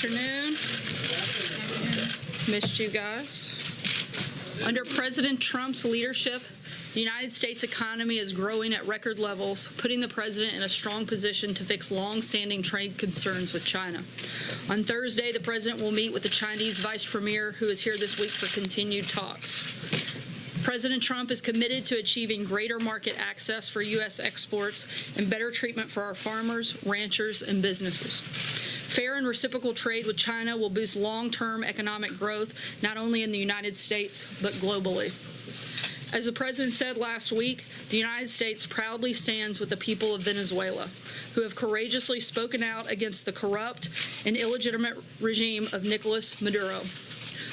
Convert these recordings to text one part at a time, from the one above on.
afternoon. Missed you guys. Under President Trump's leadership, the United States economy is growing at record levels, putting the president in a strong position to fix long-standing trade concerns with China. On Thursday, the president will meet with the Chinese vice premier, who is here this week for continued talks. President Trump is committed to achieving greater market access for U.S. exports and better treatment for our farmers, ranchers, and businesses. Fair and reciprocal trade with China will boost long-term economic growth, not only in the United States, but globally. As the president said last week, the United States proudly stands with the people of Venezuela, who have courageously spoken out against the corrupt and illegitimate regime of Nicolas Maduro.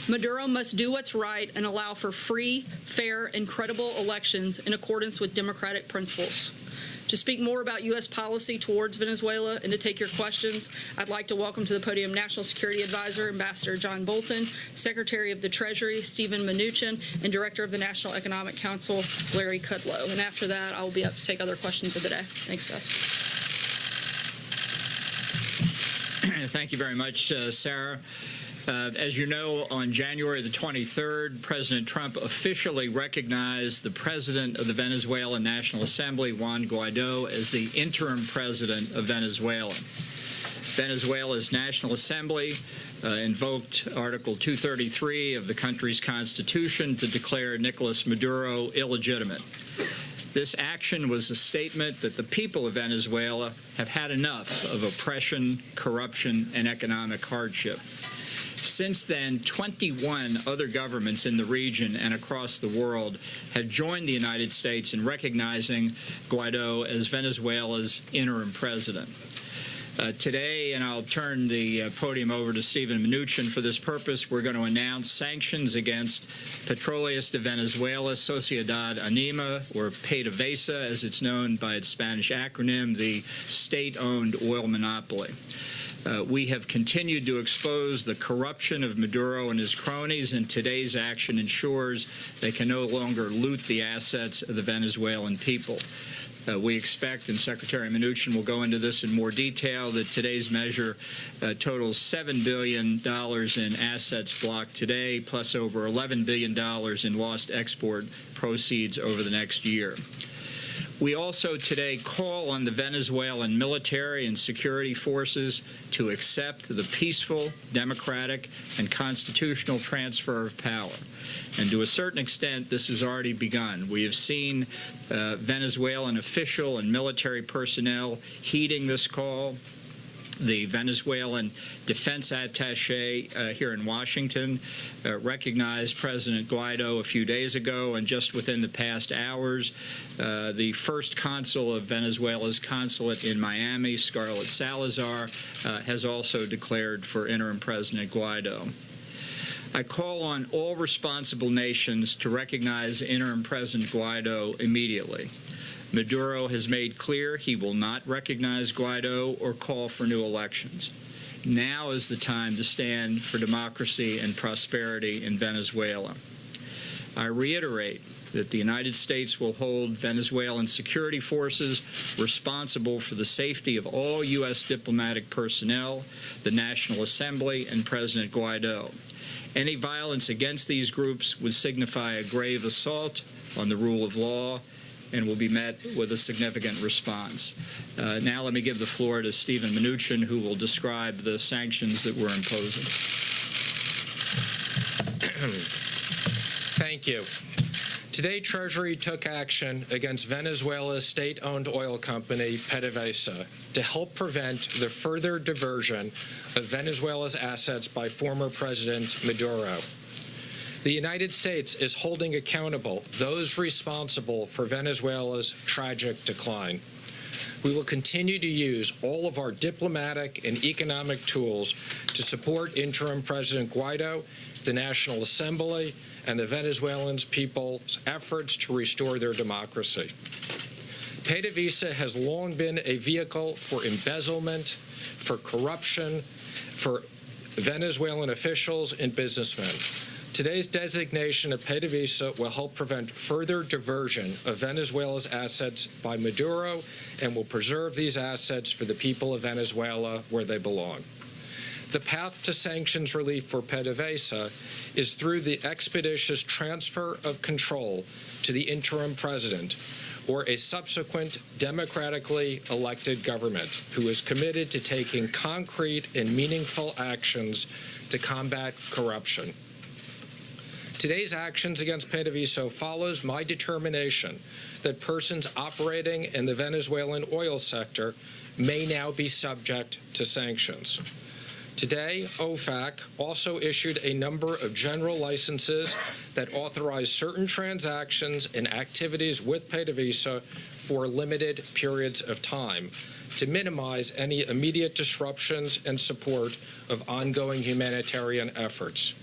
Maduro must do what's right and allow for free, fair, and credible elections in accordance with democratic principles. To speak more about U.S. policy towards Venezuela and to take your questions, I'd like to welcome to the podium National Security Advisor, Ambassador John Bolton, Secretary of the Treasury, Steven Mnuchin, and Director of the National Economic Council, Larry Kudlow. And after that, I will be up to take other questions of the day. Thanks, guys. Thank you very much, Sarah. As you know, on January the 23rd, President Trump officially recognized the president of the Venezuelan National Assembly, Juan Guaido, as the interim president of Venezuela. Venezuela's National Assembly invoked Article 233 of the country's constitution to declare Nicolas Maduro illegitimate. This action was a statement that the people of Venezuela have had enough of oppression, corruption, and economic hardship. Since then, 21 other governments in the region and across the world have joined the United States in recognizing Guaido as Venezuela's interim president. Today, and I'll turn the podium over to Steven Mnuchin for this purpose, we're going to announce sanctions against Petróleos de Venezuela, Sociedad Anónima, or PDVSA, as it's known by its Spanish acronym, the state-owned oil monopoly. We have continued to expose the corruption of Maduro and his cronies, and today's action ensures they can no longer loot the assets of the Venezuelan people. We expect, and Secretary Mnuchin will go into this in more detail, that today's measure totals $7 billion in assets blocked today, plus over $11 billion in lost export proceeds over the next year. We also today call on the Venezuelan military and security forces to accept the peaceful, democratic, and constitutional transfer of power. And to a certain extent, this has already begun. We have seen Venezuelan official and military personnel heeding this call. The Venezuelan defense attaché here in Washington recognized President Guaido a few days ago, and just within the past hours, the first consul of Venezuela's consulate in Miami, Scarlett Salazar, has also declared for interim President Guaido. I call on all responsible nations to recognize interim President Guaido immediately. Maduro has made clear he will not recognize Guaido or call for new elections. Now is the time to stand for democracy and prosperity in Venezuela. I reiterate that the United States will hold Venezuelan security forces responsible for the safety of all U.S. diplomatic personnel, the National Assembly, and President Guaido. Any violence against these groups would signify a grave assault on the rule of law and will be met with a significant response. Now let me give the floor to Steven Mnuchin, who will describe the sanctions that we're imposing. Thank you. Today, Treasury took action against Venezuela's state-owned oil company, PDVSA, to help prevent the further diversion of Venezuela's assets by former President Maduro. The United States is holding accountable those responsible for Venezuela's tragic decline. We will continue to use all of our diplomatic and economic tools to support interim President Guaido, the National Assembly, and the Venezuelan people's efforts to restore their democracy. PDVSA has long been a vehicle for embezzlement, for corruption, for Venezuelan officials and businessmen. Today's designation of PDVSA will help prevent further diversion of Venezuela's assets by Maduro and will preserve these assets for the people of Venezuela where they belong. The path to sanctions relief for PDVSA is through the expeditious transfer of control to the interim president or a subsequent democratically elected government who is committed to taking concrete and meaningful actions to combat corruption. Today's actions against PDVSA follows my determination that persons operating in the Venezuelan oil sector may now be subject to sanctions. Today, OFAC also issued a number of general licenses that authorize certain transactions and activities with PDVSA for limited periods of time to minimize any immediate disruptions and support of ongoing humanitarian efforts.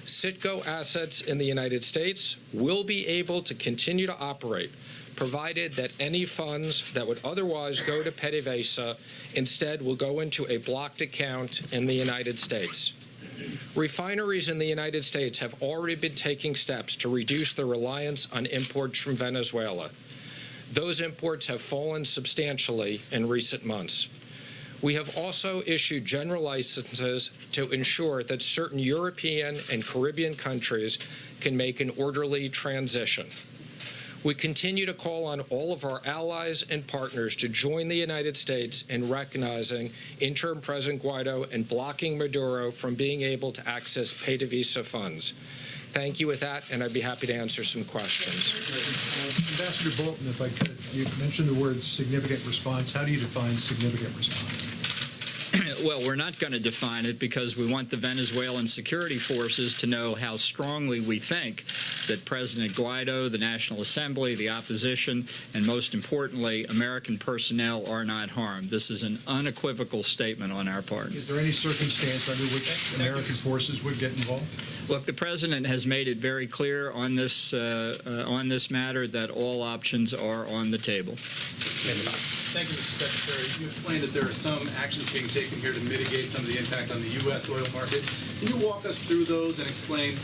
Citgo assets in the United States will be able to continue to operate, provided that any funds that would otherwise go to PDVSA instead will go into a blocked account in the United States. Refineries in the United States have already been taking steps to reduce their reliance on imports from Venezuela. Those imports have fallen substantially in recent months. We have also issued general licenses to ensure that certain European and Caribbean countries can make an orderly transition. We continue to call on all of our allies and partners to join the United States in recognizing interim President Guaido and blocking Maduro from being able to access PDVSA funds. Thank you with that, and I'd be happy to answer some questions. Ambassador Bolton, if I could, you mentioned the word significant response. How do you define significant response? Well, we're not going to define it because we want the Venezuelan security forces to know how strongly we think that President Guaido, the National Assembly, the opposition, and most importantly, American personnel are not harmed. This is an unequivocal statement on our part. Is there any circumstance under which American forces would get involved? Look, the President has made it very clear on this matter that all options are on the table. Thank you, Mr. Secretary. You explained that there are some actions being taken here to mitigate some of the impact on the U.S. oil market. Can you walk us through those and explain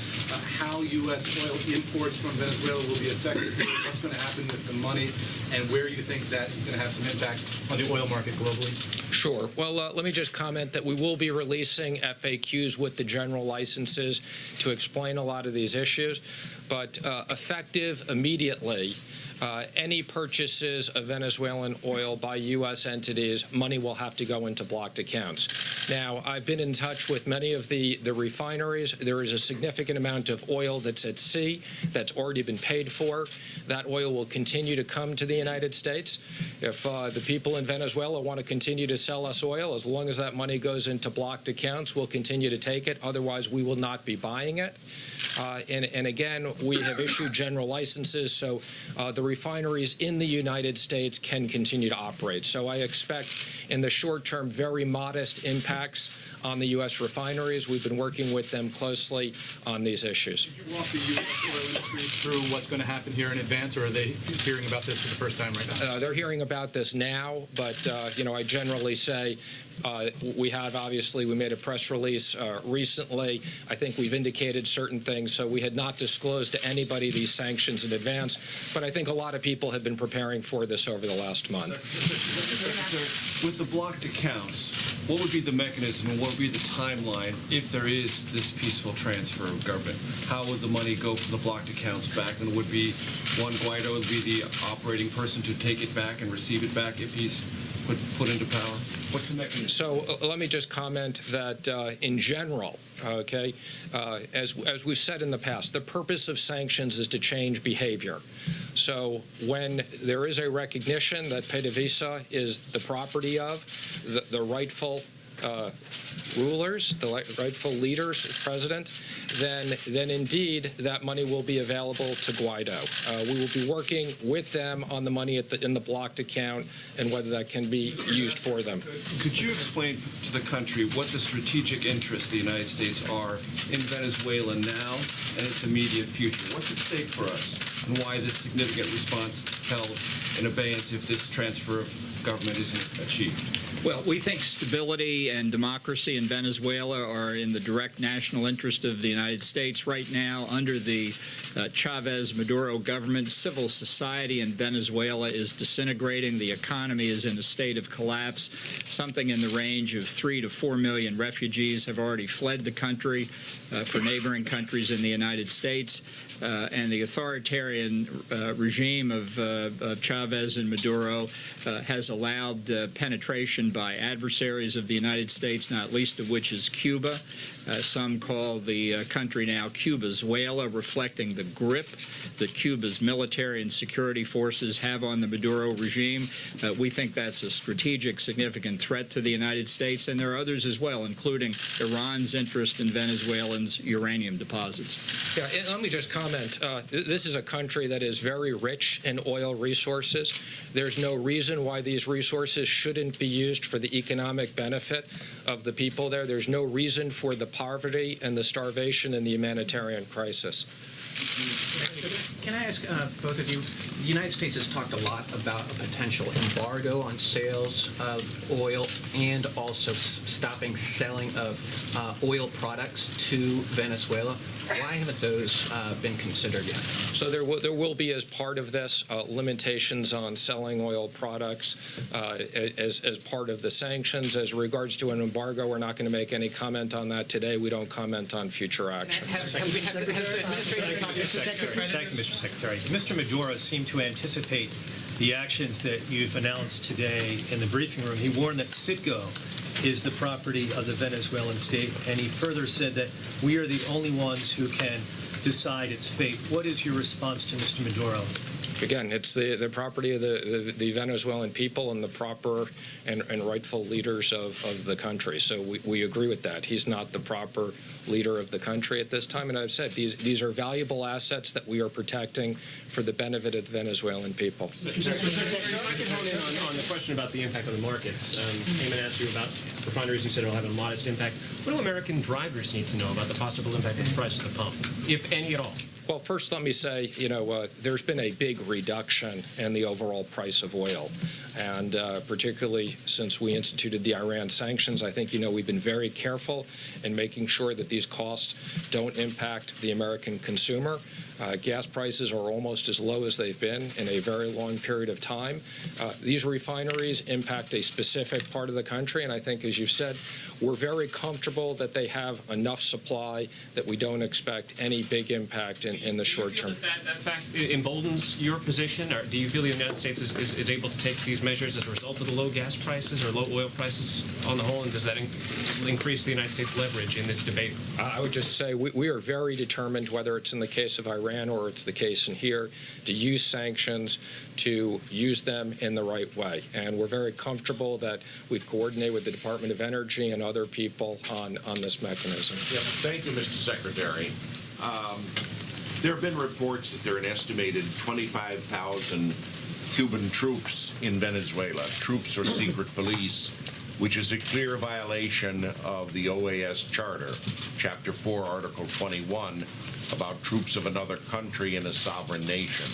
how U.S. oil imports from Venezuela will be affected, what's going to happen with the money, and where you think that is going to have some impact on the oil market globally? Sure. Well, let me just comment that we will be releasing FAQs with the general licenses to explain a lot of these issues, but effective immediately, any purchases of Venezuelan oil by U.S. entities, money will have to go into blocked accounts. Now, I've been in touch with many of the refineries. There is a significant amount of oil that's at sea that's already been paid for. That oil will continue to come to the United States. If the people in Venezuela want to continue to sell us oil, as long as that money goes into blocked accounts, we'll continue to take it. Otherwise, we will not be buying it. And again, we have issued general licenses, so the refineries in the United States can continue to operate. So I expect in the short term very modest impacts on the U.S. refineries. We've been working with them closely on these issues. Did you walk the U.S. oil industry through what's going to happen here in advance, or are they hearing about this for the first time right now? They're hearing about this now, but I generally say we made a press release recently. I think we've indicated certain things, so we had not disclosed to anybody these sanctions in advance, but I think a lot of people have been preparing for this over the last month. With the blocked accounts, what would be the mechanism and what would be the timeline if there is this peaceful transfer of government? How would the money go from the blocked accounts back? And would be Juan Guaido would be the operating person to take it back and receive it back if he's put into power? What's the mechanism? So let me just comment that in general, okay, as we've said in the past, the purpose of sanctions is to change behavior. So when there is a recognition that PDVSA is the property of the rightful rulers, the rightful leaders, president, then indeed that money will be available to Guaido. We will be working with them on the money in the blocked account and whether that can be used for them. Could you explain to the country what the strategic interests of the United States are in Venezuela now and its immediate future? What's at stake for us, and why this significant response held in abeyance if this transfer of government isn't achieved? Well, we think stability and democracy in Venezuela are in the direct national interest of the United States. Right now, under the Chavez-Maduro government, civil society in Venezuela is disintegrating. The economy is in a state of collapse. Something in the range of 3 to 4 million refugees have already fled the country for neighboring countries in the United States. And the authoritarian regime of Chavez and Maduro has allowed penetration by adversaries of the United States, not least of which is Cuba. Some call the country now Cubazuela, reflecting the grip that Cuba's military and security forces have on the Maduro regime. We think that's a strategic, significant threat to the United States, and there are others as well, including Iran's interest in Venezuelans' uranium deposits. Yeah, and let me just comment. This is a country that is very rich in oil resources. There's no reason why these resources shouldn't be used for the economic benefit of the people there. There's no reason for the poverty and the starvation and the humanitarian crisis. Can I ask both of you, the United States has talked a lot about a potential embargo on sales of oil and also stopping selling of oil products to Venezuela. Why haven't those been considered yet? So there will be, as part of this, limitations on selling oil products as part of the sanctions. As regards to an embargo, we're not going to make any comment on that today. We don't comment on future actions. Thank you, Mr. Secretary. Mr. Maduro seemed to anticipate the actions that you've announced today in the briefing room. He warned that Citgo is the property of the Venezuelan state, and he further said that we are the only ones who can decide its fate. What is your response to Mr. Maduro? Again, it's the property of the Venezuelan people and the proper and rightful leaders of the country. So we agree with that. He's not the proper leader of the country at this time. And I've said these are valuable assets that we are protecting for the benefit of the Venezuelan people. If I can hone in on the question about the impact on the markets. Eamon asked you about refineries. You said it'll have a modest impact. What do American drivers need to know about the possible impact of the price at the pump, if any at all? Well, first, let me say, there's been a big reduction in the overall price of oil. And particularly since we instituted the Iran sanctions, I think, we've been very careful in making sure that these costs don't impact the American consumer. Gas prices are almost as low as they've been in a very long period of time. These refineries impact a specific part of the country, and I think, as you've said, we're very comfortable that they have enough supply that we don't expect any big impact in the short term. Do you feel that fact emboldens your position, or do you feel the United States is able to take these measures as a result of the low gas prices or low oil prices on the whole, and does that increase the United States' leverage in this debate? I would just say we are very determined, whether it's in the case of Iran or it's the case in here, to use sanctions, to use them in the right way. And we're very comfortable that we've coordinated with the Department of Energy and other people on this mechanism. Yep. Thank you, Mr. Secretary. There have been reports that there are an estimated 25,000 Cuban troops in Venezuela, troops or secret police, which is a clear violation of the OAS Charter, Chapter 4, Article 21, about troops of another country in a sovereign nation.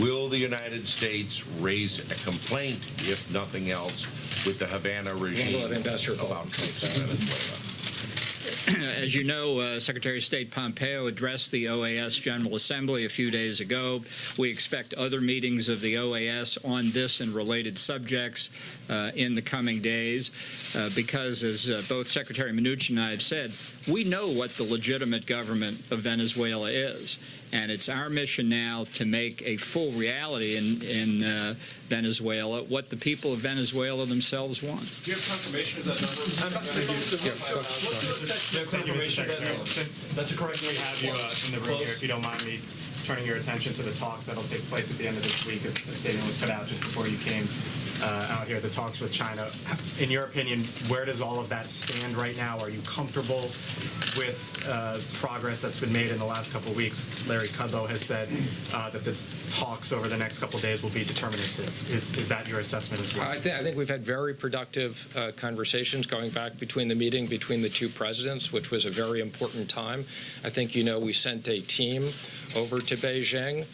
Will the United States raise a complaint, if nothing else, with the Havana regime about troops in Venezuela? As you know, Secretary of State Pompeo addressed the OAS General Assembly a few days ago. We expect other meetings of the OAS on this and related subjects in the coming days because, as both Secretary Mnuchin and I have said, we know what the legitimate government of Venezuela is. And it's our mission now to make a full reality in Venezuela what the people of Venezuela themselves want. Do you have confirmation of that number? That's correct. We have you in the room here, if you don't mind me turning your attention to the talks that'll take place at the end of this week. The statement was put out just before you came out here, the talks with China. In your opinion, where does all of that stand right now? Are you comfortable with progress that's been made in the last couple of weeks, Larry Kudlow has said that the talks over the next couple of days will be determinative. Is that your assessment as well? I think we've had very productive conversations going back between the meeting between the two presidents, which was a very important time. I think we sent a team over to Beijing.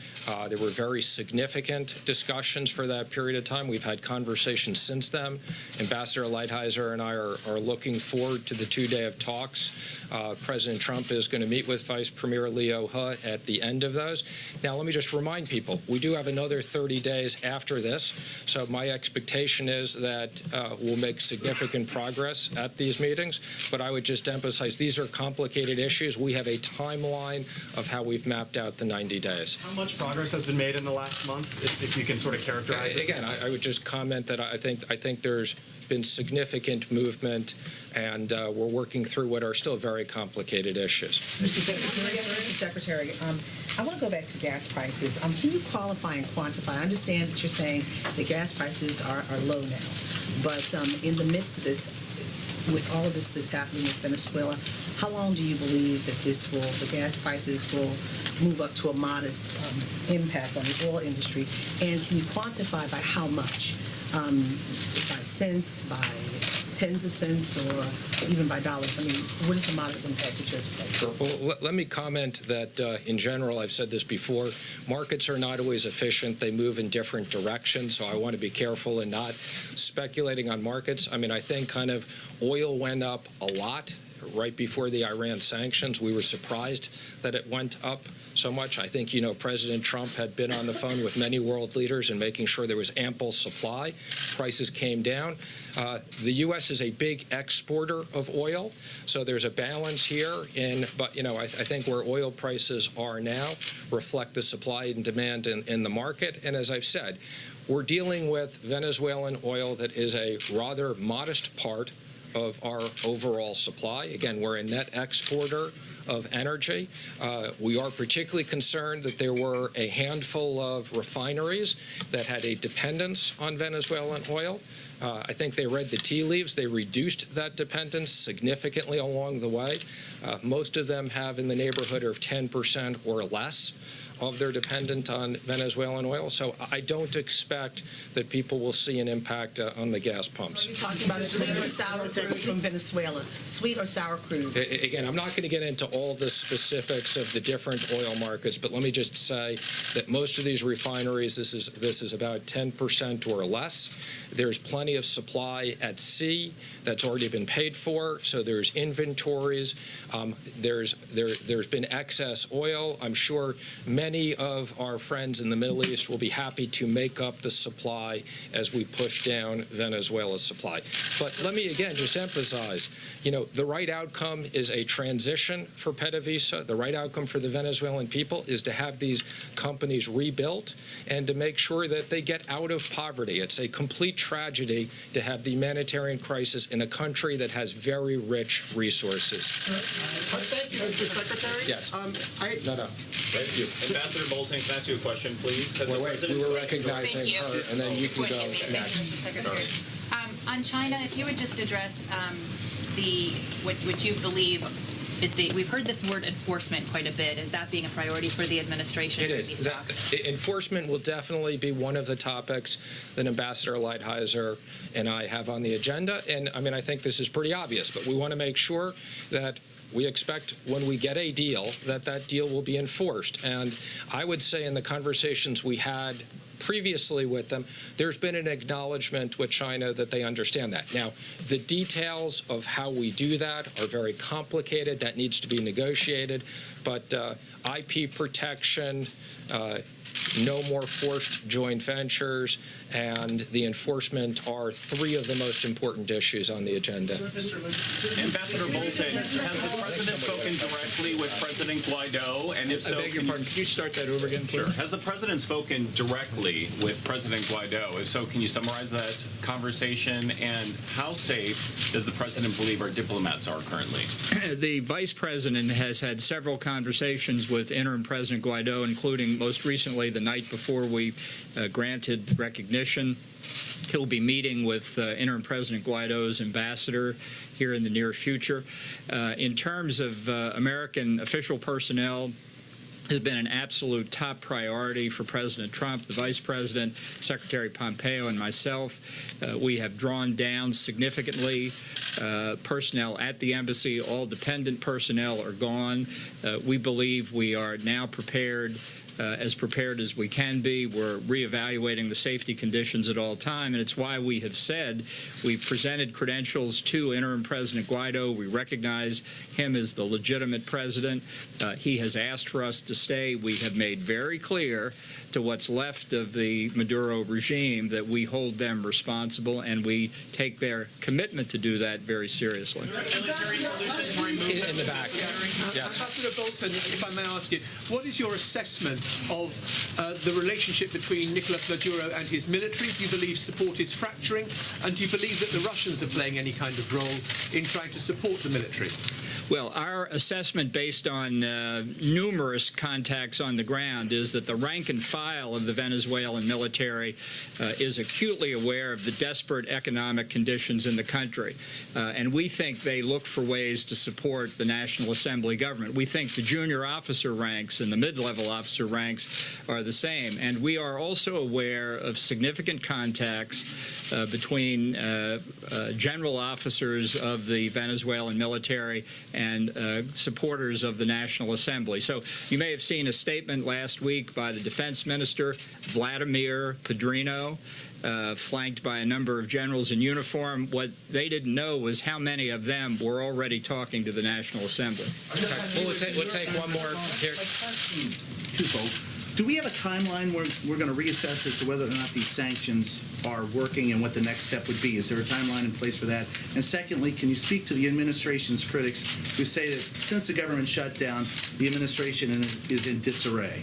There were very significant discussions for that period of time. We've had conversations since then. Ambassador Lighthizer and I are looking forward to the 2-day of talks. President Trump is going to meet with Vice Premier Liu He at the end of those. Now, let me just remind people, we do have another 30 days after this, so my expectation is that we'll make significant progress at these meetings, but I would just emphasize these are complicated issues. We have a timeline of how we've mapped out the 90 days. How much progress has been made in the last month, if you can sort of characterize it? Again, I would just comment that I think there's been significant movement, and we're working through what are still very complicated issues. Mr. Secretary, I want to go back to gas prices. Can you qualify and quantify? I understand that you're saying the gas prices are low now, but in the midst of this, with all of this that's happening with Venezuela, how long do you believe that the gas prices will move up to a modest impact on the oil industry? And can you quantify by how much? By cents, by tens of cents, or even by dollars? I mean, what is the modest impact that you're expecting? Well, let me comment that in general, I've said this before, markets are not always efficient. They move in different directions, so I want to be careful in not speculating on markets. I mean, I think kind of oil went up a lot right before the Iran sanctions. We were surprised that it went up so much. I think, President Trump had been on the phone with many world leaders and making sure there was ample supply. Prices came down. The U.S. is a big exporter of oil, so there's a balance here. But I think where oil prices are now reflect the supply and demand in the market. And as I've said, we're dealing with Venezuelan oil that is a rather modest part of our overall supply. Again, we're a net exporter of energy. We are particularly concerned that there were a handful of refineries that had a dependence on Venezuelan oil. I think they read the tea leaves. They reduced that dependence significantly along the way. Most of them have in the neighborhood of 10% or less of their dependent on Venezuelan oil. So I don't expect that people will see an impact on the gas pumps. Are you talking about sweet or sour crude from Venezuela? Sweet or sour crude? Again, I'm not going to get into all the specifics of the different oil markets, but let me just say that most of these refineries, this is about 10% or less. There's plenty of supply at sea that's already been paid for, so there's inventories. There's been excess oil. I'm sure many of our friends in the Middle East will be happy to make up the supply as we push down Venezuela's supply. But let me again just emphasize, the right outcome is a transition for PDVSA. The right outcome for the Venezuelan people is to have these companies rebuilt and to make sure that they get out of poverty. It's a complete tragedy to have the humanitarian crisis in a country that has very rich resources. Thank you, Mr. Secretary. Yes. No. Thank you. Ambassador Bolton, can I ask you a question, please? Wait, we were recognizing her, and then you can go Thank you, next. Mr. Secretary. On China, if you would just address what you believe is we've heard this word enforcement quite a bit. Is that being a priority for the administration? It is. Enforcement will definitely be one of the topics that Ambassador Lighthizer and I have on the agenda. And I think this is pretty obvious, but we want to make sure that we expect when we get a deal that deal will be enforced. And I would say in the conversations we had previously with them, there's been an acknowledgement with China that they understand that. Now, the details of how we do that are very complicated. That needs to be negotiated. But IP protection, no more forced joint ventures, and the enforcement are three of the most important issues on the agenda. Ambassador Bolton, has the President spoken directly with President Guaido? And if so, I beg your pardon, can you start that over again, please? Sure. Has the President spoken directly with President Guaido? If so, can you summarize that conversation? And how safe does the President believe our diplomats are currently? The Vice President has had several conversations with interim President Guaido, including most recently the night before we granted recognition. He'll be meeting with interim President Guaido's ambassador here in the near future. In terms of American official personnel, has been an absolute top priority for President Trump, the Vice President, Secretary Pompeo, and myself. We have drawn down significantly personnel at the embassy. All dependent personnel are gone. We believe we are now prepared as we can be. We're reevaluating the safety conditions at all time, and it's why we have said we've presented credentials to interim President Guaido. We recognize him as the legitimate president. He has asked for us to stay. We have made very clear to what's left of the Maduro regime that we hold them responsible, and we take their commitment to do that very seriously. In the back. Yes. Ambassador Bolton, if I may ask you, what is your assessment of the relationship between Nicolas Maduro and his military? Do you believe support is fracturing? And do you believe that the Russians are playing any kind of role in trying to support the military? Well, our assessment based on numerous contacts on the ground is that the rank and file of the Venezuelan military is acutely aware of the desperate economic conditions in the country. And we think they look for ways to support the National Assembly government. We think the junior officer ranks and the mid-level officer ranks are the same. And we are also aware of significant contacts between general officers of the Venezuelan military and supporters of the National Assembly. So you may have seen a statement last week by the Defense Minister, Vladimir Padrino, flanked by a number of generals in uniform. What they didn't know was how many of them were already talking to the National Assembly. Okay. We'll take one more here. Twofold. Do we have a timeline where we're going to reassess as to whether or not these sanctions are working and what the next step would be? Is there a timeline in place for that? And secondly, can you speak to the administration's critics who say that since the government shut down, the administration is in disarray?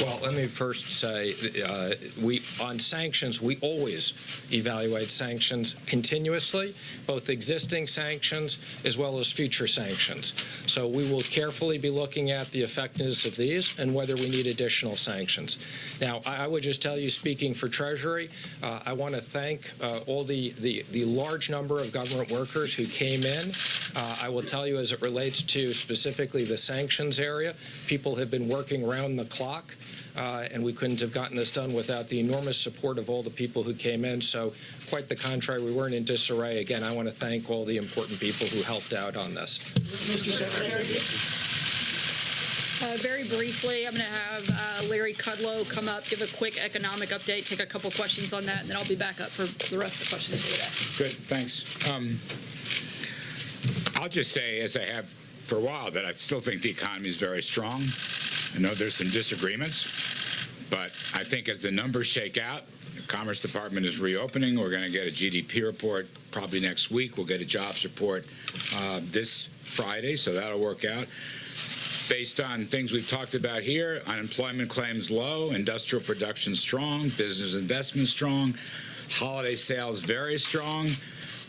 Well, let me first say, on sanctions, we always evaluate sanctions continuously, both existing sanctions as well as future sanctions. So we will carefully be looking at the effectiveness of these and whether we need additional sanctions. Now, I would just tell you, speaking for Treasury, I want to thank all the large number of government workers who came in. I will tell you, as it relates to specifically the sanctions area, people have been working around the clock. And we couldn't have gotten this done without the enormous support of all the people who came in. So quite the contrary, we weren't in disarray. Again, I want to thank all the important people who helped out on this. Mr. Secretary? Very briefly, I'm going to have Larry Kudlow come up, give a quick economic update, take a couple questions on that, and then I'll be back up for the rest of the questions for today. Good, thanks. I'll just say, as I have for a while, that I still think the economy is very strong. I know there's some disagreements, but I think as the numbers shake out, the Commerce Department is reopening. We're going to get a GDP report probably next week. We'll get a jobs report this Friday, so that'll work out. Based on things we've talked about here, unemployment claims low, industrial production strong, business investment strong, holiday sales very strong.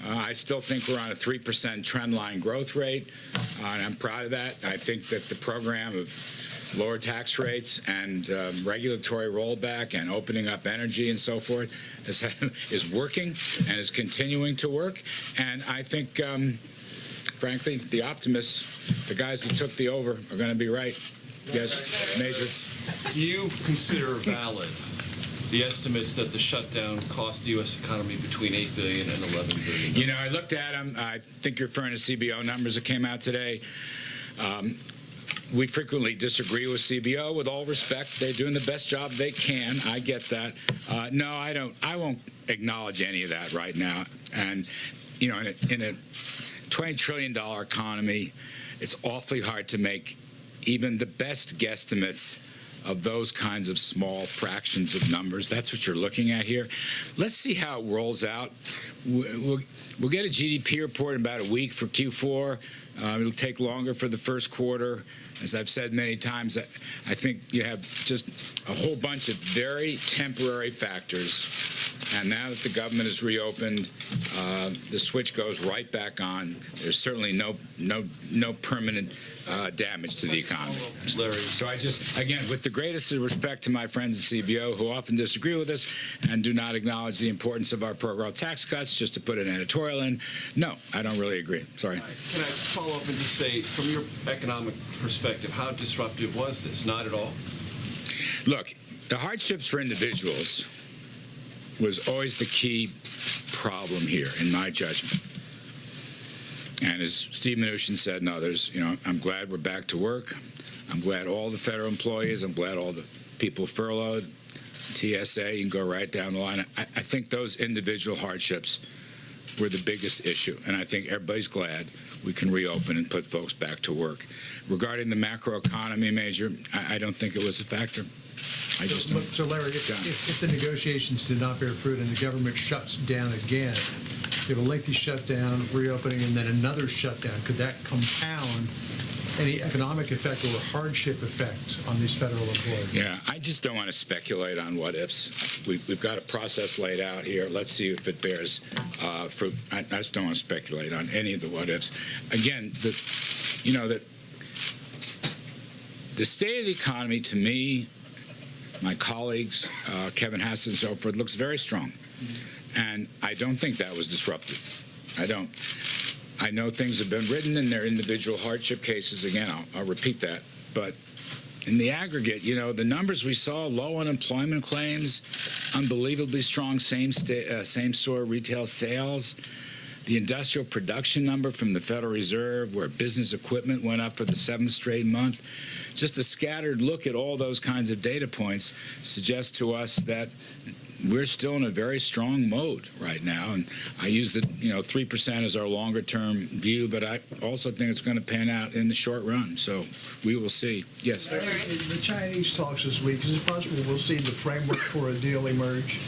I still think we're on a 3% trend line growth rate, and I'm proud of that. I think that the program of lower tax rates and regulatory rollback and opening up energy and so forth is working and is continuing to work. And I think, frankly, the optimists, the guys that took the over, are going to be right. Yes, Major. Do you consider valid the estimates that the shutdown cost the U.S. economy between $8 billion and $11 billion? You know, I looked at them. I think you're referring to CBO numbers that came out today. We frequently disagree with CBO. With all respect, they're doing the best job they can. I get that. No, I don't. I won't acknowledge any of that right now. And you know, in a $20 trillion economy, it's awfully hard to make even the best guesstimates of those kinds of small fractions of numbers. That's what you're looking at here. Let's see how it rolls out. We'll get a GDP report in about a week for Q4. It'll take longer for the first quarter. As I've said many times, I think you have just a whole bunch of very temporary factors. And now that the government is reopened, the switch goes right back on. There's certainly no permanent damage to the economy. Larry. So I just, again, with the greatest of respect to my friends at CBO who often disagree with us and do not acknowledge the importance of our pro-growth tax cuts, just to put an editorial in, no, I don't really agree. Sorry. Can I follow up and just say, from your economic perspective, how disruptive was this? Not at all? Look, the hardships for individuals was always the key problem here, in my judgment. And as Steve Mnuchin said and others, I'm glad we're back to work. I'm glad all the federal employees, I'm glad all the people furloughed, TSA, you can go right down the line. I think those individual hardships were the biggest issue, and I think everybody's glad we can reopen and put folks back to work. Regarding the macroeconomy, Major, I don't think it was a factor. I just don't. So Larry, if the negotiations did not bear fruit and the government shuts down again, you have a lengthy shutdown, reopening, and then another shutdown, could that compound any economic effect or hardship effect on these federal employees? Yeah, I just don't want to speculate on what ifs. We've got a process laid out here. Let's see if it bears fruit. I just don't want to speculate on any of the what ifs. Again, the state of the economy, to me, my colleagues, Kevin Hassett and so forth, looks very strong. And I don't think that was disrupted. I don't. I know things have been written in their individual hardship cases. Again, I'll repeat that. But in the aggregate, the numbers we saw, low unemployment claims, unbelievably strong same-store retail sales, the industrial production number from the Federal Reserve, where business equipment went up for the 7th straight month. Just a scattered look at all those kinds of data points suggests to us that we're still in a very strong mode right now. And I use the 3% as our longer term view, but I also think it's going to pan out in the short run. So we will see. Yes. The Chinese talks this week, is it possible we'll see the framework for a deal emerge?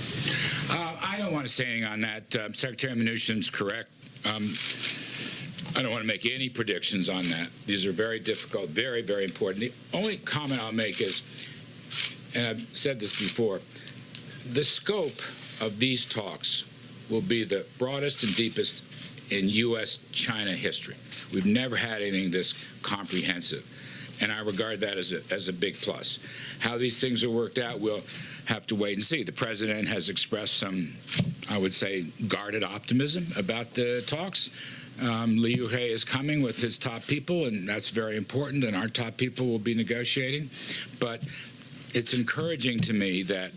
I don't want to say anything on that. Secretary Mnuchin's correct. I don't want to make any predictions on that. These are very difficult, very, very important. The only comment I'll make is, and I've said this before, the scope of these talks will be the broadest and deepest in U.S.-China history. We've never had anything this comprehensive, and I regard that as a big plus. How these things are worked out, we'll have to wait and see. The president has expressed some, I would say, guarded optimism about the talks. Li Yuhe is coming with his top people, and that's very important, and our top people will be negotiating. But it's encouraging to me that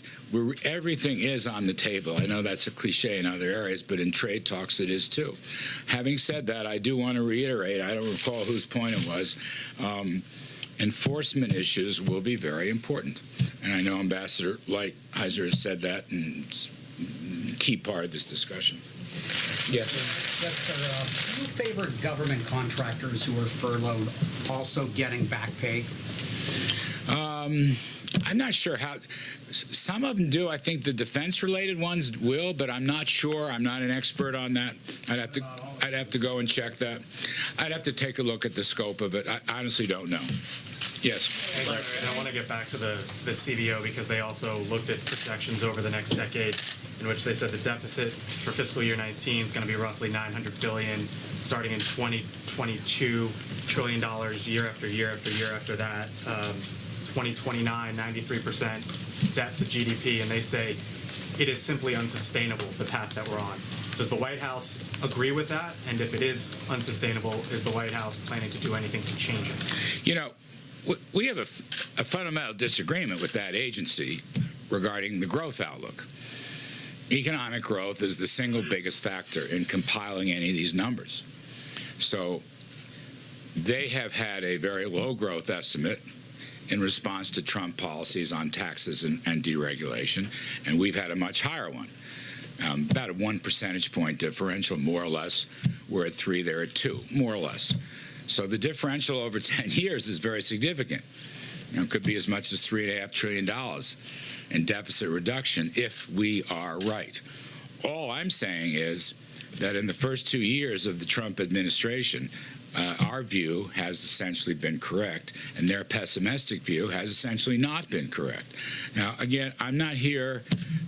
everything is on the table. I know that's a cliche in other areas, but in trade talks it is too. Having said that, I do want to reiterate, I don't recall whose point it was, enforcement issues will be very important. And I know Ambassador Lighthizer has said that, and it's a key part of this discussion. Yes. Yes, sir. Do you favor government contractors who are furloughed also getting back pay? I'm not sure how. Some of them do. I think the defense-related ones will, but I'm not sure. I'm not an expert on that. I'd have to go and check that. I'd have to take a look at the scope of it. I honestly don't know. Yes. Hey, Larry, and I want to get back to the CBO because they also looked at projections over the next decade, in which they said the deficit for fiscal year 19 is going to be roughly $900 billion, starting in 2022, $1 trillion year after year after year after that. 2029, 93% debt to GDP, and they say it is simply unsustainable, the path that we're on. Does the White House agree with that? And if it is unsustainable, is the White House planning to do anything to change it? We have a fundamental disagreement with that agency regarding the growth outlook. Economic growth is the single biggest factor in compiling any of these numbers. So they have had a very low growth estimate in response to Trump policies on taxes and deregulation, and we've had a much higher one. About a 1 percentage point differential, more or less. We're at 3, they're at 2, more or less. So the differential over 10 years is very significant. It could be as much as $3.5 trillion in deficit reduction if we are right. All I'm saying is that in the first 2 years of the Trump administration, our view has essentially been correct, and their pessimistic view has essentially not been correct. Now, again, I'm not here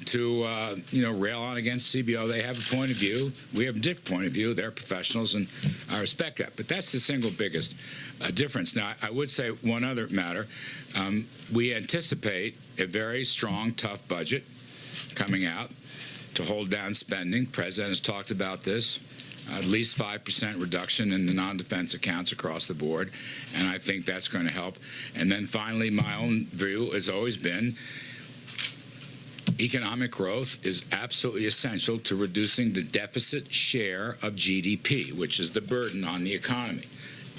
to rail on against CBO. They have a point of view. We have a different point of view. They're professionals, and I respect that. But that's the single biggest difference. Now, I would say one other matter. We anticipate a very strong, tough budget coming out to hold down spending. The President has talked about this. At least 5% reduction in the non-defense accounts across the board, and I think that's going to help. And then finally, my own view has always been economic growth is absolutely essential to reducing the deficit share of GDP, which is the burden on the economy.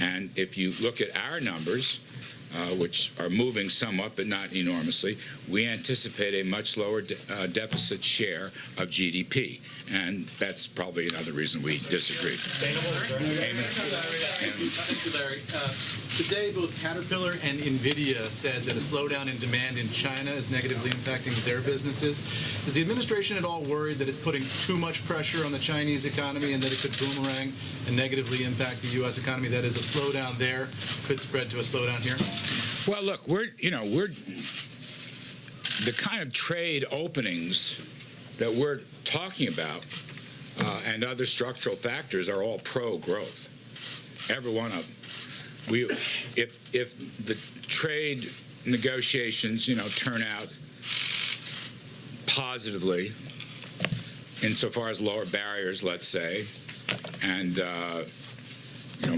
And if you look at our numbers, which are moving somewhat but not enormously, we anticipate a much lower deficit share of GDP. And that's probably another reason we disagree. Thank you, Larry. Today, both Caterpillar and NVIDIA said that a slowdown in demand in China is negatively impacting their businesses. Is the administration at all worried that it's putting too much pressure on the Chinese economy and that it could boomerang and negatively impact the U.S. economy? That is, a slowdown there could spread to a slowdown here? Well, look, we're the kind of trade openings that we're talking about and other structural factors are all pro-growth. Every one of them. If the trade negotiations, turn out positively, insofar as lower barriers, let's say, and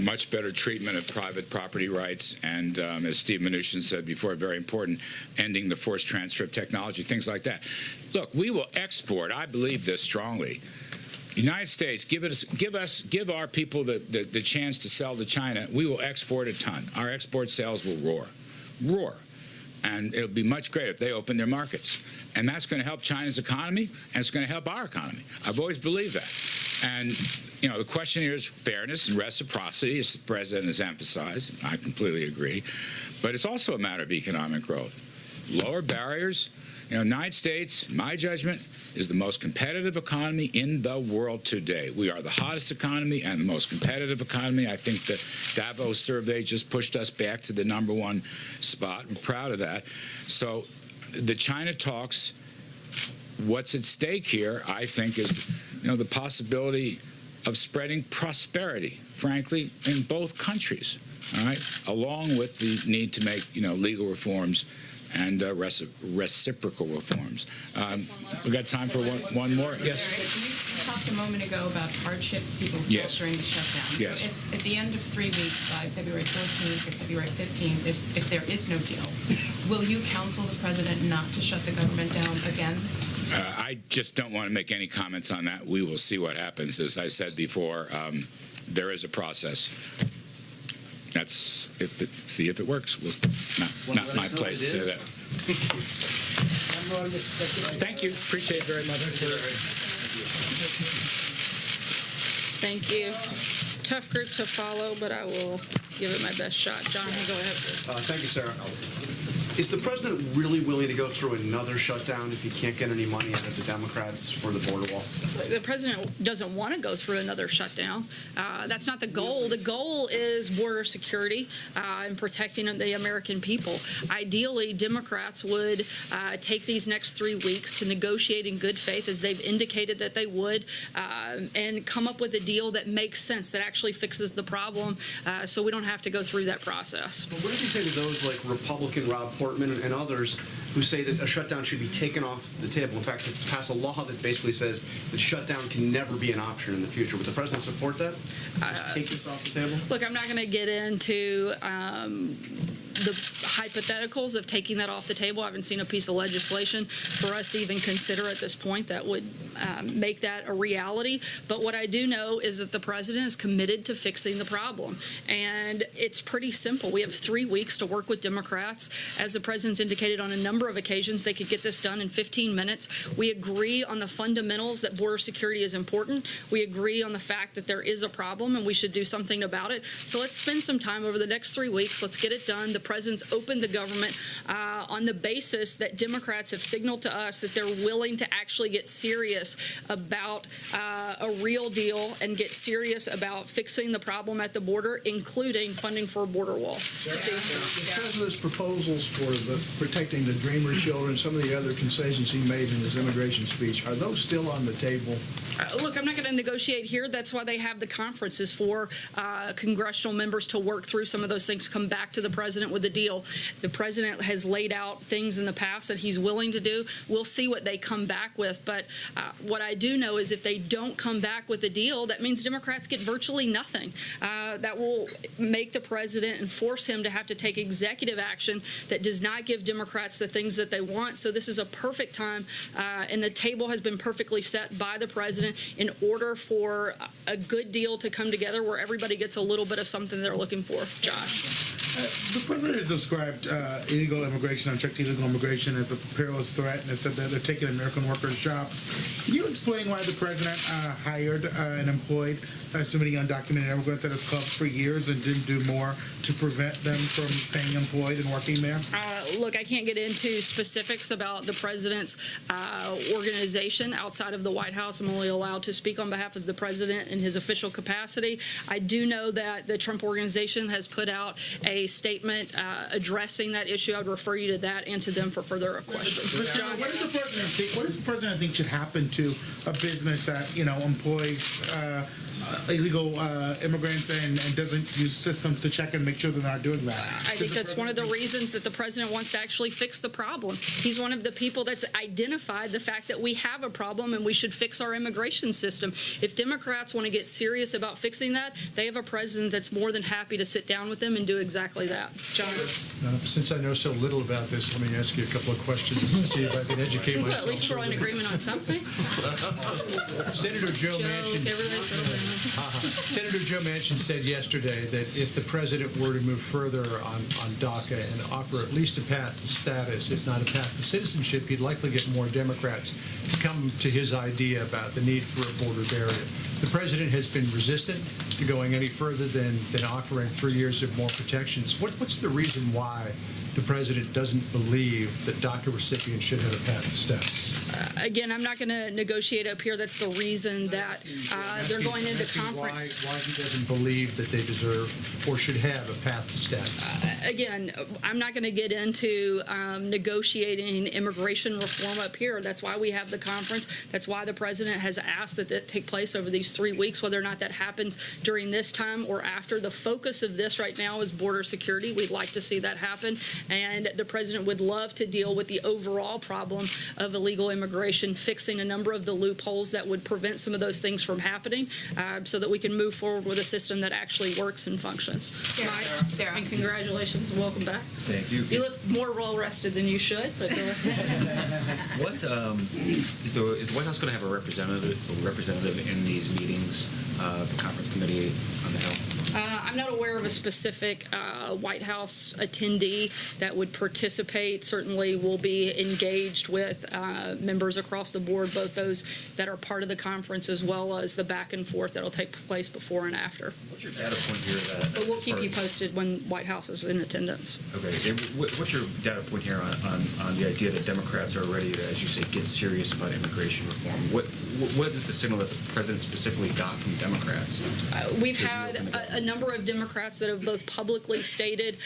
much better treatment of private property rights, and as Steve Mnuchin said before, very important, ending the forced transfer of technology, things like that. Look, we will export. I believe this strongly. United States, give our people the chance to sell to China. We will export a ton. Our export sales will roar, and it'll be much greater if they open their markets. And that's going to help China's economy, and it's going to help our economy. I've always believed that. And the question here is fairness and reciprocity, as the President has emphasized. I completely agree. But it's also a matter of economic growth. Lower barriers. United States, my judgment, is the most competitive economy in the world today. We are the hottest economy and the most competitive economy. I think the Davos survey just pushed us back to the #1 spot. We're proud of that. So the China talks, what's at stake here, I think, is the possibility of spreading prosperity, frankly, in both countries, all right, along with the need to make, legal reforms and reciprocal reforms. We got time for one more? Yes. You talked a moment ago about hardships people felt during the shutdown. Yes. So if at the end of 3 weeks, by February 14th or February 15th, if there is no deal, will you counsel the president not to shut the government down again? I just don't want to make any comments on that. We will see what happens. As I said before, there is a process. See if it works. Not my place to say that. Thank you. Appreciate it very much. Thank you. Tough group to follow, but I will give it my best shot. John, go ahead. Thank you, Sarah. Is the president really willing to go through another shutdown if he can't get any money out of the Democrats for the border wall? The president doesn't want to go through another shutdown. That's not the goal. The goal is border security and protecting the American people. Ideally, Democrats would take these next 3 weeks to negotiate in good faith, as they've indicated that they would, and come up with a deal that makes sense, that actually fixes the problem, so we don't have to go through that process. But what does he say to those like Republican Rob Portman and others who say that a shutdown should be taken off the table? In fact, to pass a law that basically says that shutdown can never be an option in the future. Would the president support that? Just take this off the table? Look, I'm not going to get into the hypotheticals of taking that off the table. I haven't seen a piece of legislation for us to even consider at this point that would make that a reality. But what I do know is that the president is committed to fixing the problem. And it's pretty simple. We have 3 weeks to work with Democrats. As the president's indicated on a number of occasions, they could get this done in 15 minutes. We agree on the fundamentals that border security is important. We agree on the fact that there is a problem and we should do something about it. So let's spend some time over the next 3 weeks. Let's get it done. The president's opened the government on the basis that Democrats have signaled to us that they're willing to actually get serious about a real deal and get serious about fixing the problem at the border, including funding for a border wall. Steve? The president's proposals for protecting the Dreamer children, some of the other concessions he made in his immigration speech, are those still on the table? Look, I'm not going to negotiate here. That's why they have the conferences for congressional members to work through some of those things, come back to the president with a deal. The president has laid out things in the past that he's willing to do. We'll see what they come back with. But what I do know is if they don't come back with a deal, that means Democrats get virtually nothing. That will make the president and force him to have to take executive action that does not give Democrats the things that they want. So this is a perfect time, and the table has been perfectly set by the president in order for a good deal to come together where everybody gets a little bit of something they're looking for. Josh? The president has described illegal immigration, unchecked illegal immigration, as a perilous threat, and has said that they're taking American workers' jobs. Can you explain why the president hired and employed so many undocumented immigrants at his clubs for years and didn't do more to prevent them from staying employed and working there? Look, I can't get into specifics about the president's organization outside of the White House. I'm only allowed to speak on behalf of the president in his official capacity. I do know that the Trump Organization has put out a statement addressing that issue. I would refer you to that and to them for further questions. John, what does the president think? What does the president think should happen to a business that employs illegal immigrants and doesn't use systems to check and make sure they're not doing that? I think that's one of the reasons that the president wants to actually fix the problem. He's one of the people that's identified the fact that we have a problem and we should fix our immigration system. If Democrats want to get serious about fixing that, they have a president that's more than happy to sit down with them and do exactly that. John? Since I know so little about this, let me ask you a couple of questions to see if I can educate myself. Well, at least we're in agreement on something. Senator Joe Manchin. Senator Joe Manchin said yesterday that if the president were to move further on DACA and offer at least a path to status, if not a path to citizenship, he'd likely get more Democrats to come to his idea about the need for a border barrier. The president has been resistant to going any further than offering 3 years of more protections. What's the reason why the president doesn't believe that DACA recipients should have a path to status? Again, I'm not going to negotiate up here. That's the reason that they're going into conference. Why he doesn't believe that they deserve or should have a path to status? Again, I'm not going to get into negotiating immigration reform up here. That's why we have the conference. That's why the president has asked that that take place over these 3 weeks, whether or not that happens during this time or after. The focus of this right now is border security. We'd like to see that happen. And the president would love to deal with the overall problem of illegal immigration, fixing a number of the loopholes that would prevent some of those things from happening so that we can move forward with a system that actually works and functions. Sarah. And congratulations and welcome back. Thank you. You look more well-rested than you should, but go ahead. What is the White House going to have a representative in these meetings, the conference committee on the health? I'm not aware of a specific White House attendee that would participate. Certainly will be engaged with members across the board, both those that are part of the conference as well as the back and forth that will take place before and after. What's your data point here? But we'll keep you posted when White House is in attendance. Okay. And what's your data point here on the idea that Democrats are ready to, as you say, get serious about immigration reform? What is the signal that the president specifically got from Democrats? We've had a number of Democrats that have both publicly stated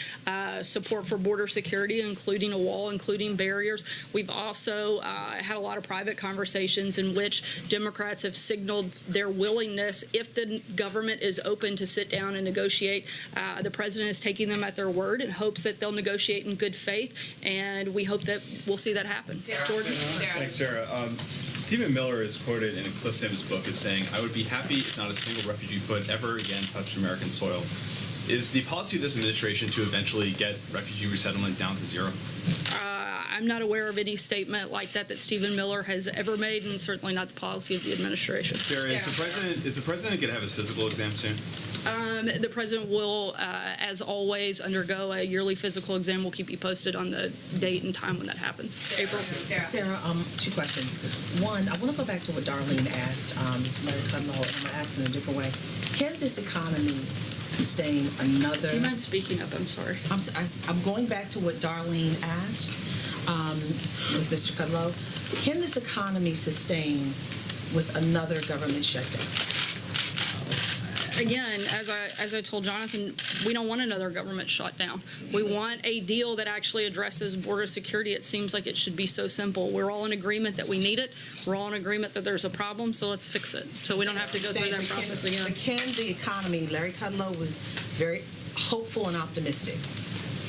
support for border security, including a wall, including barriers. We've also had a lot of private conversations in which Democrats have signaled their willingness, if the government is open to sit down and negotiate. The president is taking them at their word and hopes that they'll negotiate in good faith, and we hope that we'll see that happen. Jordan? Thanks, Sarah. Stephen Miller is quoted in a Cliff Sims book as saying, "I would be happy if not a single refugee foot ever again touched American soil." Is the policy of this administration to eventually get refugee resettlement down to zero? I'm not aware of any statement like that Stephen Miller has ever made, and certainly not the policy of the administration. Sarah, is the president going to have his physical exam soon? The president will, as always, undergo a yearly physical exam. We'll keep you posted on the date and time when that happens. April? Sarah, 2 questions. One, I want to go back to what Darlene asked, Larry Kudlow, and I'm going to ask in a different way. Can this economy sustain another. Do you mind speaking up? I'm sorry. I'm going back to what Darlene asked with Mr. Kudlow. Can this economy sustain with another government shutdown? Again, as I told Jonathan, we don't want another government shutdown. We want a deal that actually addresses border security. It seems like it should be so simple. We're all in agreement that we need it. We're all in agreement that there's a problem, so let's fix it. So we don't have to go through that process again. But can the economy, Larry Kudlow was very hopeful and optimistic,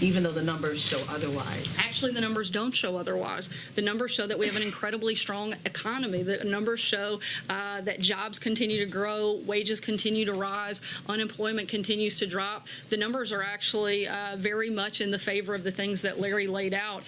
even though the numbers show otherwise. Actually, the numbers don't show otherwise. The numbers show that we have an incredibly strong economy. The numbers show that jobs continue to grow, wages continue to rise, unemployment continues to drop. The numbers are actually very much in the favor of the things that Larry laid out.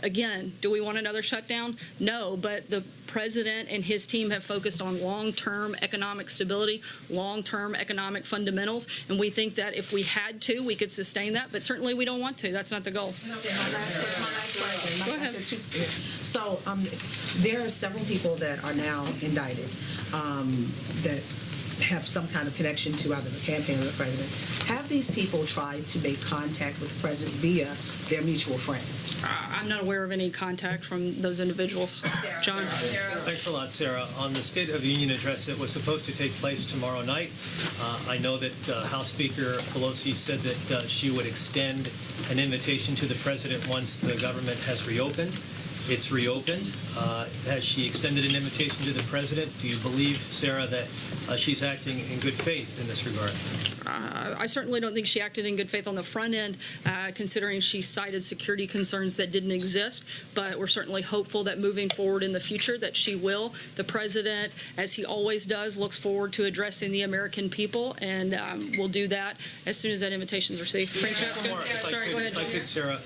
Again, do we want another shutdown? No, but the president and his team have focused on long-term economic stability, long-term economic fundamentals, and we think that if we had to, we could sustain that, but certainly we don't want to. That's not the goal. Go ahead. So there are several people that are now indicted that have some kind of connection to either the campaign or the president. Have these people tried to make contact with the president via their mutual friends? I'm not aware of any contact from those individuals. John? Thanks a lot, Sarah. On the State of the Union address, it was supposed to take place tomorrow night. I know that House Speaker Pelosi said that she would extend an invitation to the president once the government has reopened. It's reopened. Has she extended an invitation to the president? Do you believe, Sarah, that she's acting in good faith in this regard? I certainly don't think she acted in good faith on the front end, considering she cited security concerns that didn't exist, but we're certainly hopeful that moving forward in the future that she will. The president, as he always does, looks forward to addressing the American people, and we'll do that as soon as that invitation is received. Francesca? Sorry, go ahead. If I could, Sarah,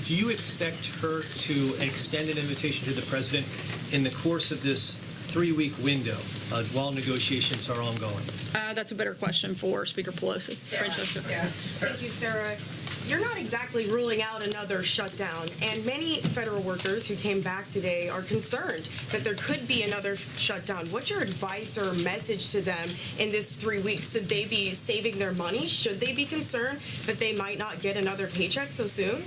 do you expect her to extend an invitation to the president in the course of this 3-week window while negotiations are ongoing? That's a better question for Speaker Pelosi. Francesca. Thank you, Sarah. You're not exactly ruling out another shutdown, and many federal workers who came back today are concerned that there could be another shutdown. What's your advice or message to them in this 3 weeks? Should they be saving their money? Should they be concerned that they might not get another paycheck so soon?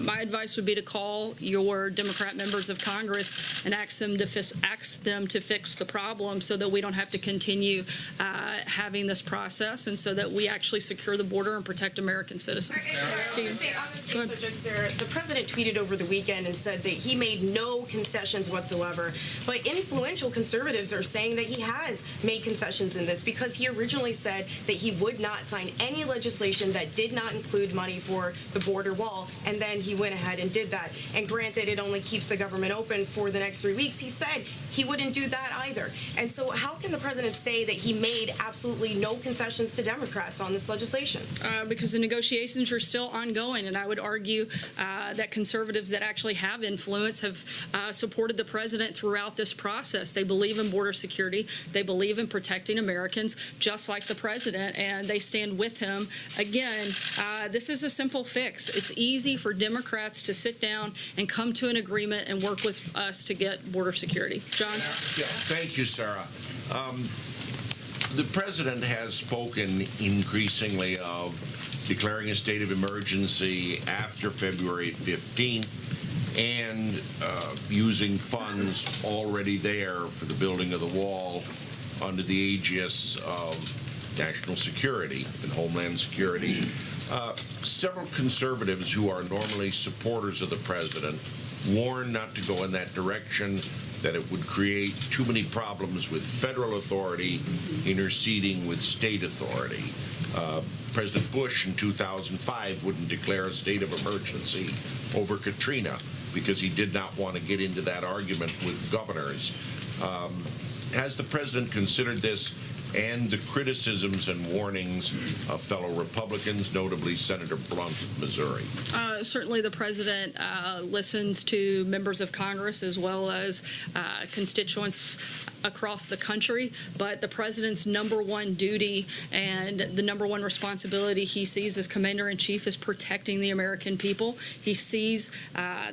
My advice would be to call your Democrat members of Congress and ask them to fix the problem so that we don't have to continue having this process and so that we actually secure the border and protect American citizens. On the same subject, Sarah, the president tweeted over the weekend and said that he made no concessions whatsoever, but influential conservatives are saying that he has made concessions in this because he originally said that he would not sign any legislation that did not include money for the border wall, and then he went ahead and did that. And granted, it only keeps the government open for the next 3 weeks. He said he wouldn't do that either. And so how can the president say that he made absolutely no concessions to Democrats on this legislation? Because the negotiations are still ongoing, and I would argue that conservatives that actually have influence have supported the president throughout this process. They believe in border security. They believe in protecting Americans, just like the president, and they stand with him. Again, this is a simple fix. It's easy for Democrats to sit down and come to an agreement and work with us to get border security. John? Yeah, thank you, Sarah. The president has spoken increasingly of declaring a state of emergency after February 15th and using funds already there for the building of the wall under the aegis of national security and homeland security. Several conservatives who are normally supporters of the president warn not to go in that direction, that it would create too many problems with federal authority interceding with state authority. President Bush in 2005 wouldn't declare a state of emergency over Katrina because he did not want to get into that argument with governors. Has the president considered this and the criticisms and warnings of fellow Republicans, notably Senator Blunt of Missouri? Certainly the president listens to members of Congress as well as constituents across the country, but the president's number one duty and the number one responsibility he sees as commander-in-chief is protecting the American people. He sees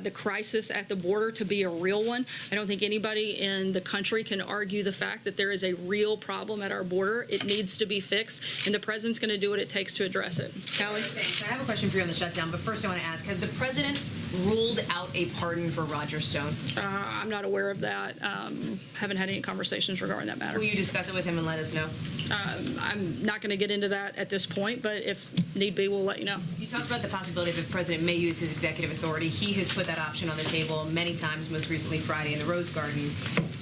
the crisis at the border to be a real one. I don't think anybody in the country can argue the fact that there is a real problem at our border. It needs to be fixed, and the president's going to do what it takes to address it. Callie? Thanks. I have a question for you on the shutdown, but first I want to ask, has the president ruled out a pardon for Roger Stone? I'm not aware of that. Haven't had any conversations regarding that matter. Will you discuss it with him and let us know? I'm not going to get into that at this point, but if need be, we'll let you know. You talked about the possibility that the president may use his executive authority. He has put that option on the table many times, most recently Friday in the Rose Garden.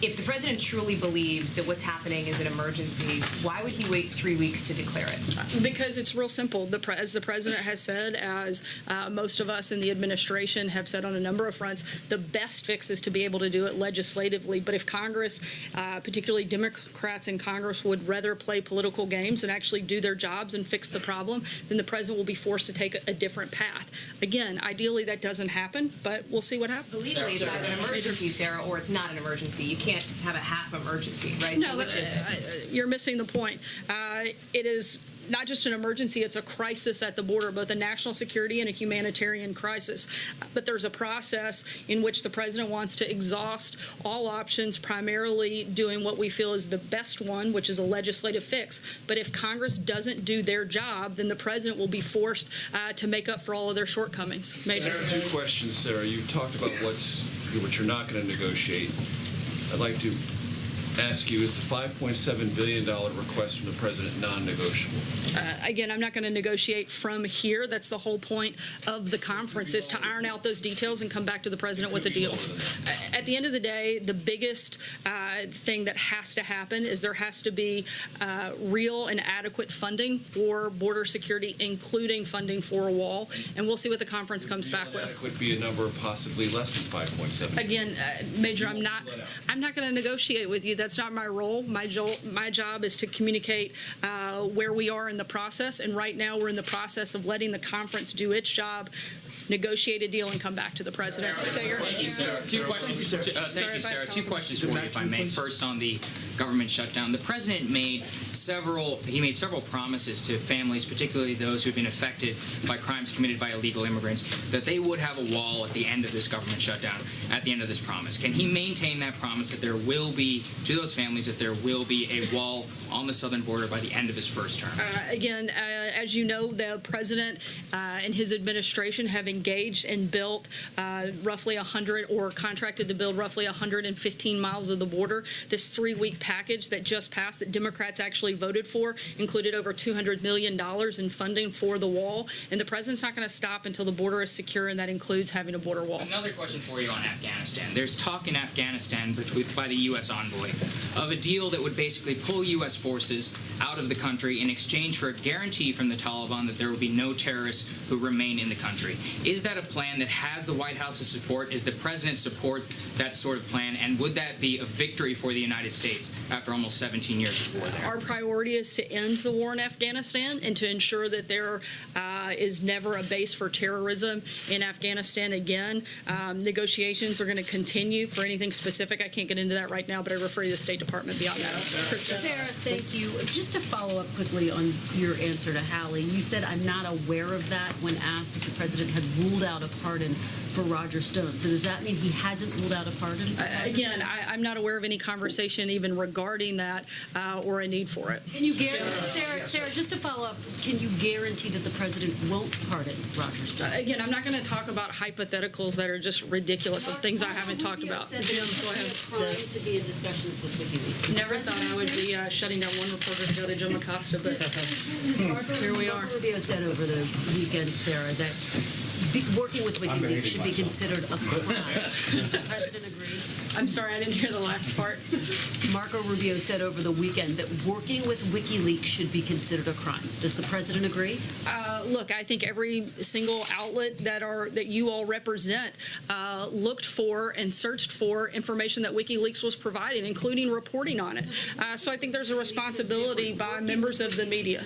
If the president truly believes that what's happening is an emergency, why would he wait 3 weeks to declare it? Because it's real simple. As the president has said, as most of us in the administration have said on a number of fronts, the best fix is to be able to do it legislatively. But if Congress, particularly Democrats in Congress, would rather play political games and actually do their jobs and fix the problem, then the president will be forced to take a different path. Again, ideally that doesn't happen, but we'll see what happens. Legally, it's either an emergency, Sarah, or it's not an emergency. You can't have a half emergency, right? No, So which is it? you're missing the point. It is not just an emergency, it's a crisis at the border, both a national security and a humanitarian crisis. But there's a process in which the president wants to exhaust all options, primarily doing what we feel is the best one, which is a legislative fix. But if Congress doesn't do their job, then the president will be forced to make up for all of their shortcomings. Major. Two questions, Sarah. You talked about what you're not going to negotiate. I'd like to ask you, is the $5.7 billion request from the president non-negotiable? Again, I'm not going to negotiate from here. That's the whole point of the conference, is to iron out those details and come back to the president with a deal. At the end of the day, the biggest thing that has to happen is there has to be real and adequate funding for border security, including funding for a wall. And we'll see what the conference comes back with. That would be a number possibly less than 5.7. Again, Major, I'm not going to negotiate with you. That's not my role. My job is to communicate where we are in the process, and right now we're in the process of letting the conference do its job, negotiate a deal, and come back to the president. Thank you, Sarah. Two questions. Thank you, Sarah. Two questions for you, if I may. First, on the government shutdown, the president made several promises to families, particularly those who have been affected by crimes committed by illegal immigrants, that they would have a wall at the end of this government shutdown, at the end of this promise. Can he maintain that promise that there will be, to those families, that there will be a wall on the southern border by the end of his first term? Again, as you know, the president and his administration have engaged and built roughly 100, or contracted to build roughly 115 miles of the border. This 3-week package that just passed, that Democrats actually voted for, included over $200 million in funding for the wall. And the president's not going to stop until the border is secure, and that includes having a border wall. Another question for you on Afghanistan. There's talk in Afghanistan by the U.S. envoy of a deal that would basically pull U.S. forces out of the country in exchange for a guarantee from the Taliban that there will be no terrorists who remain in the country. Is that a plan that has the White House's support? Is the president support that sort of plan? And would that be a victory for the United States after almost 17 years of war there? Our priority is to end the war in Afghanistan and to ensure that there is never a base for terrorism in Afghanistan again. Negotiations are going to continue. For anything specific, I can't get into that right now, but I refer you to the State Department beyond that. Krista. Sarah, thank you. Just to follow up quickly on your answer to Hallie, you said, I'm not aware of that, when asked if the president had ruled out a pardon for Roger Stone. So does that mean he hasn't ruled out a pardon? Again, I'm not aware of any conversation even regarding that or a need for it. Can you guarantee, Sarah, just to follow up, can you guarantee that the president won't pardon Roger Stone? Again, I'm not going to talk about hypotheticals that are just ridoculous of things I haven't talked about. Jim, go ahead. To be in discussions with WikiLeaks. Never thought I would be shutting down one reporter to go to Jim Acosta, but here we are. Marco Rubio said over the weekend, Sarah, that working with WikiLeaks should be considered a crime. Does the president agree? I'm sorry, I didn't hear the last part. Marco Rubio said over the weekend that working with WikiLeaks should be considered a crime. Does the president agree? Look, I think every single outlet that you all represent looked for and searched for information that WikiLeaks was providing, including reporting on it. So I think there's a responsibility by members of the media.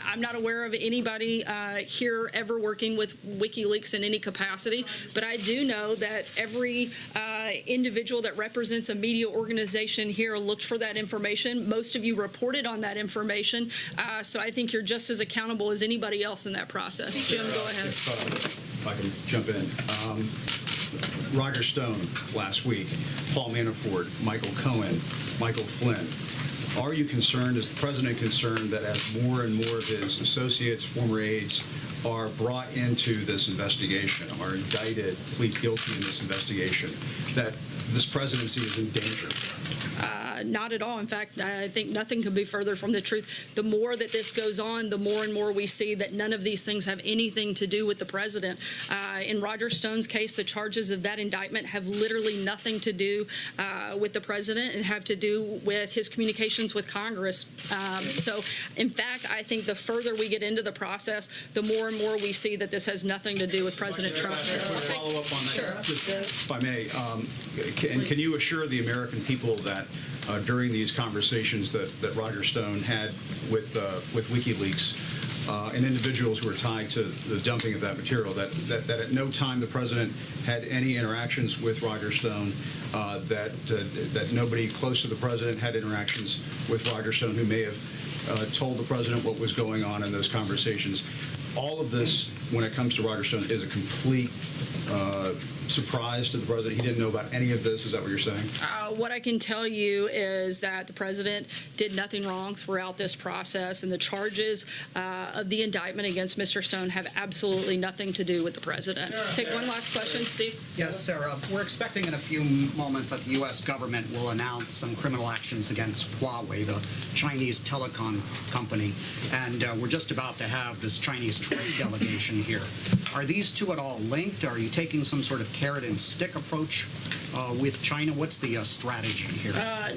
I'm not aware of anybody here ever working with WikiLeaks in any capacity, but I do know that every individual that represents a media organization here looked for that information. Most of you reported on that information, so I think you're just as accountable as anybody else in that process. Jim, go ahead. If I can jump in. Roger Stone last week, Paul Manafort, Michael Cohen, Michael Flynn. Are you concerned, is the president concerned, that as more and more of his associates, former aides, are brought into this investigation, are indicted, plead guilty in this investigation, that this presidency is in danger? Not at all. In fact, I think nothing could be further from the truth. The more that this goes on, the more and more we see that none of these things have anything to do with the president. In Roger Stone's case, the charges of that indictment have literally nothing to do with the president and have to do with his communications with Congress. So, in fact, I think the further we get into the process, the more and more we see that this has nothing to do with President Trump. Follow up on that, if I may. Can you assure the American people that during these conversations that Roger Stone had with WikiLeaks and individuals who were tied to the dumping of that material, that at no time the president had any interactions with Roger Stone, that nobody close to the president had interactions with Roger Stone who may have told the president what was going on in those conversations? All of this, when it comes to Roger Stone, is a complete surprise to the president. He didn't know about any of this. Is that what you're saying? What I can tell you is that the president did nothing wrong throughout this process, and the charges of the indictment against Mr. Stone have absolutely nothing to do with the president. Take one last question, Steve. Yes, Sarah. We're expecting in a few moments that the U.S. government will announce some criminal actions against Huawei, the Chinese telecom company, and we're just about to have this Chinese trade delegation here. Are these two at all linked? Are you taking some sort of carrot and stick approach with China? What's the strategy here?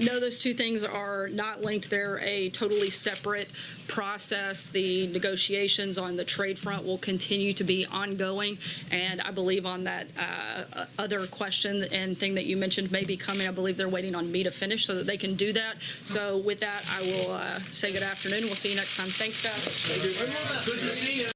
No, those two things are not linked. They're a totally separate process. The negotiations on the trade front will continue to be ongoing, and I believe on that other question and thing that you mentioned may be coming, I believe they're waiting on me to finish so that they can do that. So with that, I will say good afternoon. We'll see you next time. Thanks, guys. Good to see you.